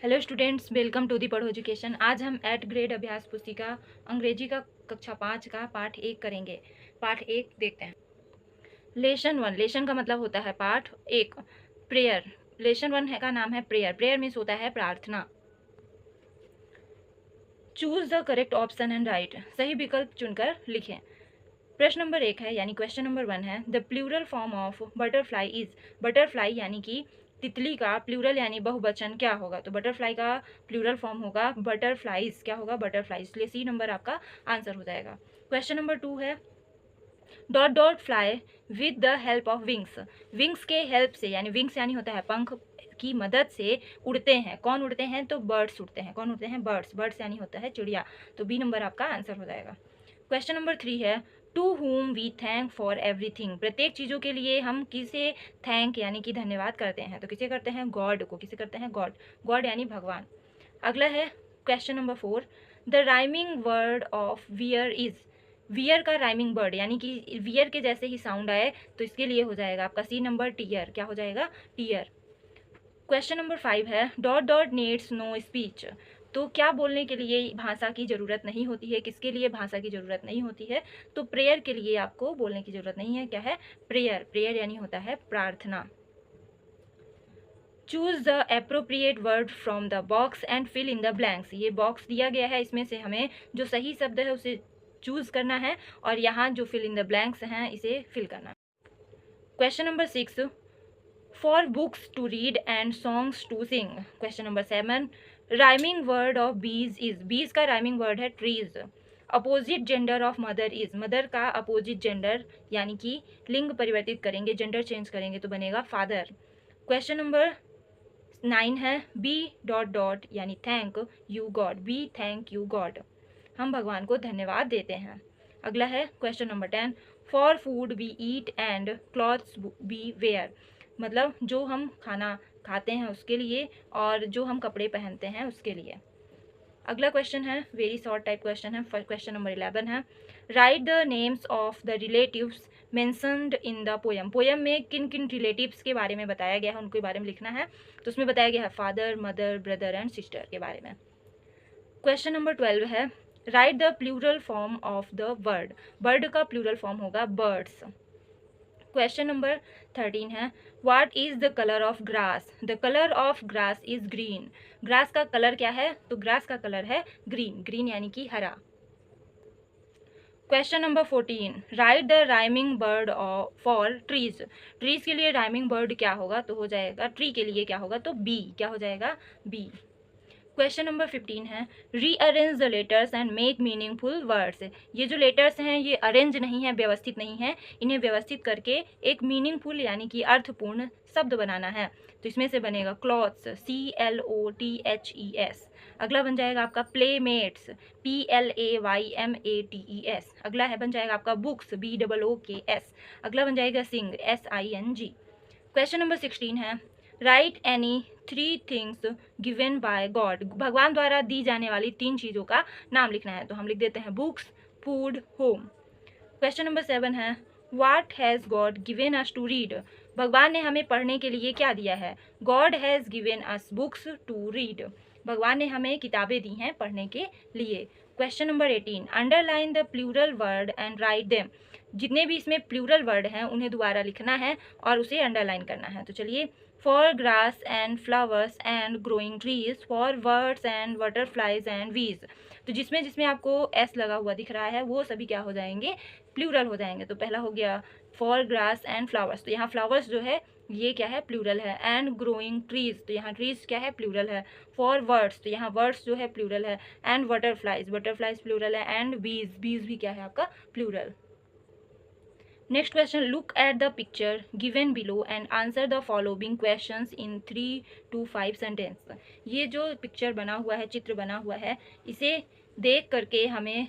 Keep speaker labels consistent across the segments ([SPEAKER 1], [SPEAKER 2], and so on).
[SPEAKER 1] Hello students, welcome to the Padho education. आज हम 8th grade अभ्यास पुस्तिका अंग्रेजी का कक्षा 5 का पाठ 1 करेंगे। पाठ 1 देखते हैं। लेसन 1, लेसन का मतलब होता है पाठ 1 प्रेयर। लेसन 1 का नाम है प्रेयर। प्रेयर मीन्स होता है प्रार्थना। Choose the correct option and right, सही विकल्प चुनकर लिखें। प्रश्न नंबर 1 है यानी क्वेश्चन नंबर 1 है, the plural form of butterfly is. Butterfly यानी कि तितली का प्लूरल यानी बहुवचन क्या होगा? तो बटरफ्लाई का प्लूरल फॉर्म होगा बटरफ्लाइज। क्या होगा? बटरफ्लाइज। इसलिए सी नंबर आपका आंसर हो जाएगा। क्वेश्चन नंबर 2 है, dot dot fly with the help of wings. Wings के हेल्प से यानी विंग्स यानी होता है पंख की मदद से उड़ते हैं। कौन उड़ते हैं? तो बर्ड्स उड़ते हैं। कौन उड़ते हैं? बर्ड्स। बर्ड्स यानी होता है चिड़िया। तो बी नंबर आपका आंसर हो जाएगा। क्वेश्चन नंबर 3 है, to whom we thank for everything. प्रत्येक चीज़ों के लिए हम किसे थैंक यानी कि धन्यवाद करते हैं? तो किसे करते हैं? गॉड को। किसे करते हैं? गॉड। गॉड यानी भगवान। अगला है question number 4, the rhyming word of wear is. Wear का राइमिंग वर्ड यानी कि वियर के जैसे ही साउंड आए तो इसके लिए हो जाएगा आपका सी नंबर टीयर। क्या हो जाएगा? टीयर। क्वेश्चन नंबर 5 है, dot dot needs no speech. तो क्या बोलने के लिए भाषा की ज़रूरत नहीं होती है? किसके लिए भाषा की ज़रूरत नहीं होती है? तो प्रेयर के लिए आपको बोलने की ज़रूरत नहीं है। क्या है? प्रेयर। प्रेयर यानी होता है प्रार्थना। Choose the appropriate word from the box and fill in the blanks. ये बॉक्स दिया गया है, इसमें से हमें जो सही शब्द है उसे चूज करना है और यहाँ जो फिल इन द ब्लैंक्स हैं इसे फिल करना है। Question number 6, for books to read and songs to sing. Question number 7, rhyming word of bees is. Bees का राइमिंग वर्ड है trees. Opposite gender of mother is. Mother का opposite gender यानी कि लिंग परिवर्तित करेंगे, जेंडर चेंज करेंगे तो बनेगा फादर। क्वेश्चन नंबर 9 है, बी डॉट डॉट यानी thank you God. B thank you God, हम भगवान को धन्यवाद देते हैं। अगला है question number 10, for food we eat and clothes we wear. मतलब जो हम खाना खाते हैं उसके लिए और जो हम कपड़े पहनते हैं उसके लिए। अगला क्वेश्चन है वेरी शॉर्ट टाइप क्वेश्चन है। क्वेश्चन नंबर 11 है, write the names of the relatives mentioned in the poem. Poem में किन किन रिलेटिव्स के बारे में बताया गया है उनके बारे में लिखना है। तो उसमें बताया गया है father, mother, brother and sister के बारे में। क्वेश्चन नंबर 12 है, write the plural form of the bird. Bird का प्लूरल फॉर्म होगा बर्ड्स। क्वेश्चन नंबर 13 है, what is the colour of grass. The colour of grass is green. Grass का colour क्या है? तो ग्रास का कलर है ग्रीन। ग्रीन यानी कि हरा। Question number 14, right the rhyming word for trees. Trees के लिए राइमिंग वर्ड क्या होगा? तो हो जाएगा ट्री के लिए क्या होगा? तो बी। क्या हो जाएगा? बी। क्वेश्चन नंबर 15 है, rearrange the letters and make meaningful words. ये जो लेटर्स हैं ये अरेंज नहीं है, व्यवस्थित नहीं है, इन्हें व्यवस्थित करके एक मीनिंगफुल यानी कि अर्थपूर्ण शब्द बनाना है। तो इसमें से बनेगा क्लॉथ्स, CLOTHES। अगला बन जाएगा आपका प्लेमेट्स, PLAYMATES। अगला है बन जाएगा आपका बुक्स, BOOKS। अगला बन जाएगा सिंग, SING। क्वेश्चन नंबर 16 है, right any 3 things given by God. भगवान द्वारा दी जाने वाली 3 चीज़ों का नाम लिखना है। तो हम लिख देते हैं books, food, home. Question number 7 है, what has God given us to read. भगवान ने हमें पढ़ने के लिए क्या दिया है? God has given us books to read. भगवान ने हमें किताबें दी हैं पढ़ने के लिए। Question number 18, underline the plural word and write them. जितने भी इसमें प्लूरल वर्ड हैं उन्हें दोबारा लिखना है और उसे अंडरलाइन करना है। तो चलिए, for grass and flowers and growing trees, for birds and butterflies and वीज। तो जिसमें जिसमें आपको एस लगा हुआ दिख रहा है वो सभी क्या हो जाएंगे? प्लूरल हो जाएंगे। तो पहला हो गया फॉर ग्रास एंड फ्लावर्स, तो यहाँ फ्लावर्स जो है ये क्या है? प्लूरल है। एंड ग्रोइंग ट्रीज, तो यहाँ ट्रीज क्या है? प्लूरल है। फॉर वर्ड्स, तो यहाँ वर्ड्स जो है प्लूरल है। एंड बटरफ्लाइज, बटरफ्लाइज प्लूरल है। एंड बीज, बीज भी क्या है आपका? Plural. Next question, look at the picture given below and answer the following questions in 3 to 5 sentence. ये जो पिक्चर बना हुआ है, चित्र बना हुआ है, इसे देख करके हमें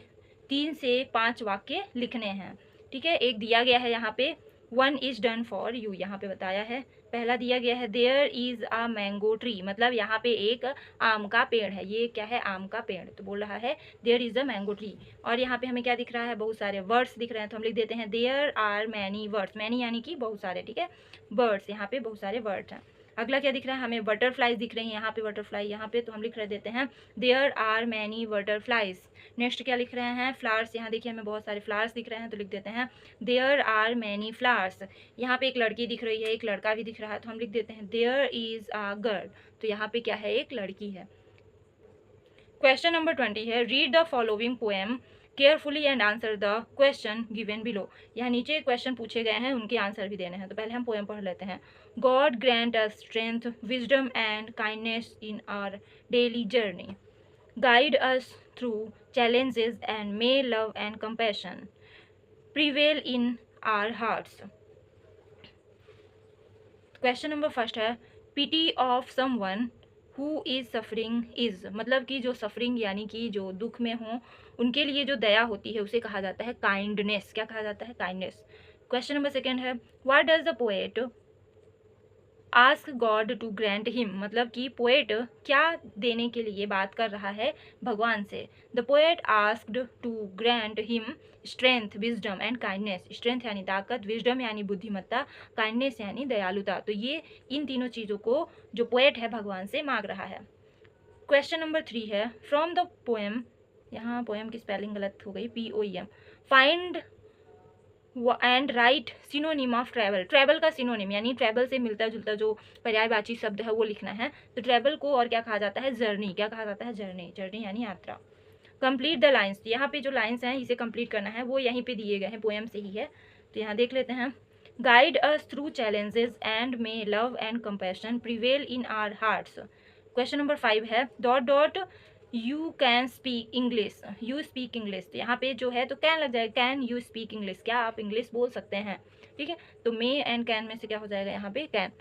[SPEAKER 1] 3 से 5 वाक्य लिखने हैं। ठीक है, एक दिया गया है यहाँ पे, 1 इज डन फॉर यू, यहाँ पे बताया है। पहला दिया गया है, there is a mango tree, मतलब यहाँ पे एक आम का पेड़ है। ये क्या है? आम का पेड़। तो बोल रहा है there is a mango tree. और यहाँ पे हमें क्या दिख रहा है? बहुत सारे वर्ड्स दिख रहे हैं। तो हम लिख देते हैं there are many words. Many यानी कि बहुत सारे। ठीक है, बर्ड्स, यहाँ पे बहुत सारे वर्ड्स हैं। अगला क्या दिख रहा है हमें, बटरफ्लाइज दिख रही हैं, यहाँ पे बटरफ्लाई, यहाँ पे तो हम लिख रहे देते हैं there are many butterflies. Next क्या लिख रहे हैं, फ्लावर्स, यहाँ देखिए हमें बहुत सारे फ्लावर्स दिख रहे हैं तो लिख देते हैं देयर आर मैनी फ्लावर्स। यहाँ पे एक लड़की दिख रही है, एक लड़का भी दिख रहा है तो हम लिख देते हैं देयर इज अ गर्ल, तो यहाँ पे क्या है, एक लड़की है। क्वेश्चन नंबर 20 है, read the following poem carefully and answer the question given below. यहाँ नीचे क्वेश्चन पूछे गए हैं, उनके आंसर भी देने हैं, तो पहले हम पोएम पढ़ लेते हैं। God grant us strength wisdom and kindness in our daily journey, guide us through challenges and may love and compassion prevail in our hearts। Question number first है, pity of someone who is suffering is, मतलब कि जो suffering यानी कि जो दुख में हो उनके लिए जो दया होती है उसे कहा जाता है काइंडनेस। क्या कहा जाता है, काइंडनेस। क्वेश्चन नंबर सेकेंड है, what does the poet ask God to grant him, मतलब कि पोएट क्या देने के लिए बात कर रहा है भगवान से। The poet asked to grant him strength wisdom and kindness, strength यानी ताकत, विजडम यानी बुद्धिमत्ता, काइंडनेस यानी दयालुता। तो ये इन तीनों चीज़ों को जो पोएट है भगवान से मांग रहा है। क्वेश्चन नंबर 3 है, फ्रॉम द पोएम, यहाँ पोएम की स्पेलिंग गलत हो गई, POEM, find and right synonym of travel. Travel का सिनोनिम यानी ट्रैवल से मिलता जुलता जो पर्यायवाची शब्द है वो लिखना है। तो ट्रैवल को और क्या कहा जाता है, जर्नी। क्या कहा जाता है, जर्नी। जर्नी यानी यात्रा। कंप्लीट द लाइन्स, यहाँ पे जो लाइन्स हैं इसे कंप्लीट करना है, वो यहीं पे दिए गए हैं, पोएम से ही है, तो यहाँ देख लेते हैं। Guide us through challenges and may love and compassion prevail in our hearts. Question number 5 है, dot dot you can speak English, you speak English. तो यहाँ पे जो है तो कैन लग जाएगा, कैन यू स्पीक इंग्लिश, क्या आप इंग्लिश बोल सकते हैं। ठीक है, तो मे एंड कैन में से क्या हो जाएगा यहाँ पे, कैन।